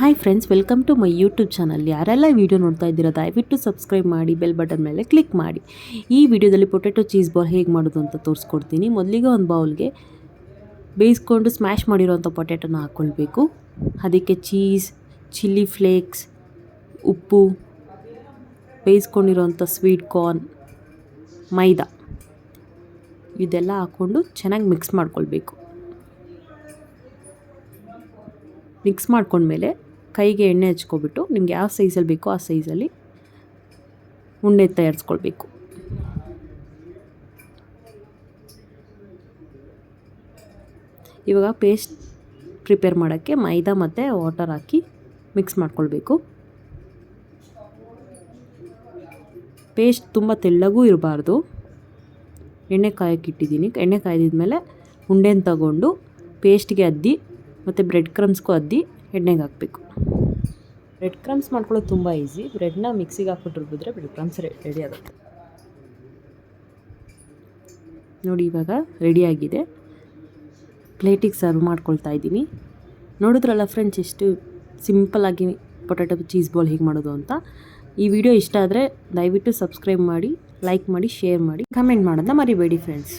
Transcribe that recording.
Hi friends, welcome to my YouTube channel. ಯಾರೆಲ್ಲ video ನೋಡ್ತಾ ಇದ್ದೀರಾ ದಯವಿಟ್ಟು ಸಬ್ಸ್ಕ್ರೈಬ್ ಮಾಡಿ, ಬೆಲ್ ಬಟನ್ ಮೇಲೆ ಕ್ಲಿಕ್ ಮಾಡಿ. ಈ ವಿಡಿಯೋದಲ್ಲಿ ಪೊಟೆಟೊ ಚೀಸ್ ಬಾಲ್ ಹೇಗೆ ಮಾಡೋದು ಅಂತ ತೋರಿಸ್ಕೊಡ್ತೀನಿ. ಮೊದಲಿಗೆ ಒಂದು ಬೌಲ್ಗೆ ಬೇಯಿಸ್ಕೊಂಡು ಸ್ಮ್ಯಾಶ್ ಮಾಡಿರೋಂಥ ಪೊಟೆಟೊನ ಹಾಕ್ಕೊಳ್ಬೇಕು. ಅದಕ್ಕೆ ಚೀಸ್, ಚಿಲ್ಲಿ ಫ್ಲೇಕ್ಸ್, ಉಪ್ಪು, ಬೇಯಿಸ್ಕೊಂಡಿರೋಂಥ ಸ್ವೀಟ್ ಕಾರ್ನ್, ಮೈದಾ ಇದೆಲ್ಲ ಹಾಕ್ಕೊಂಡು ಚೆನ್ನಾಗಿ ಮಿಕ್ಸ್ ಮಾಡ್ಕೊಳ್ಬೇಕು. ಮಿಕ್ಸ್ ಮಾಡ್ಕೊಂಡ್ಮೇಲೆ ಕೈಗೆ ಎಣ್ಣೆ ಹಚ್ಕೊಬಿಟ್ಟು ನಿಮ್ಗೆ ಯಾವ ಸೈಜಲ್ಲಿ ಬೇಕೋ ಆ ಸೈಜಲ್ಲಿ ಉಂಡೆ ತಯಾರಿಸ್ಕೊಳ್ಬೇಕು. ಇವಾಗ ಪೇಸ್ಟ್ ಪ್ರಿಪೇರ್ ಮಾಡೋಕ್ಕೆ ಮೈದಾ ಮತ್ತು ವಾಟರ್ ಹಾಕಿ ಮಿಕ್ಸ್ ಮಾಡ್ಕೊಳ್ಬೇಕು. ಪೇಸ್ಟ್ ತುಂಬ ತೆಳ್ಳಗೂ ಇರಬಾರ್ದು. ಎಣ್ಣೆ ಕಾಯಕ್ಕಿಟ್ಟಿದ್ದೀನಿ. ಎಣ್ಣೆ ಕಾಯ್ದಿದ್ಮೇಲೆ ಉಂಡೆನ ತಗೊಂಡು ಪೇಸ್ಟ್ಗೆ ಅದ್ದಿ ಮತ್ತು ಬ್ರೆಡ್ ಕ್ರಮ್ಸ್ಗೂ ಅದ್ದಿ ಎಣ್ಣೆಗೆ ಹಾಕಬೇಕು. ಬ್ರೆಡ್ ಕ್ರಮ್ಸ್ ಮಾಡ್ಕೊಳ್ಳೋದು ತುಂಬ ಈಸಿ. ಬ್ರೆಡ್ನ ಮಿಕ್ಸಿಗೆ ಹಾಕ್ಬಿಟ್ಟು ರುಬ್ಬಿದ್ರೆ ಬ್ರೆಡ್ ಕ್ರಮ್ಸ್ ರೆಡಿ ಆಗುತ್ತೆ. ನೋಡಿ, ಇವಾಗ ರೆಡಿಯಾಗಿದೆ. ಪ್ಲೇಟಿಗೆ ಸರ್ವ್ ಮಾಡ್ಕೊಳ್ತಾ ಇದ್ದೀನಿ. ನೋಡಿದ್ರಲ್ಲ ಫ್ರೆಂಡ್ಸ್, ಎಷ್ಟು ಸಿಂಪಲ್ಲಾಗಿ ಪೊಟೆಟೊ ಚೀಸ್ ಬಾಲ್ ಹೇಗೆ ಮಾಡೋದು ಅಂತ. ಈ ವಿಡಿಯೋ ಇಷ್ಟ ಆದರೆ ದಯವಿಟ್ಟು ಸಬ್ಸ್ಕ್ರೈಬ್ ಮಾಡಿ, ಲೈಕ್ ಮಾಡಿ, ಶೇರ್ ಮಾಡಿ, ಕಮೆಂಟ್ ಮಾಡೋದನ್ನ ಮರಿಬೇಡಿ ಫ್ರೆಂಡ್ಸ್.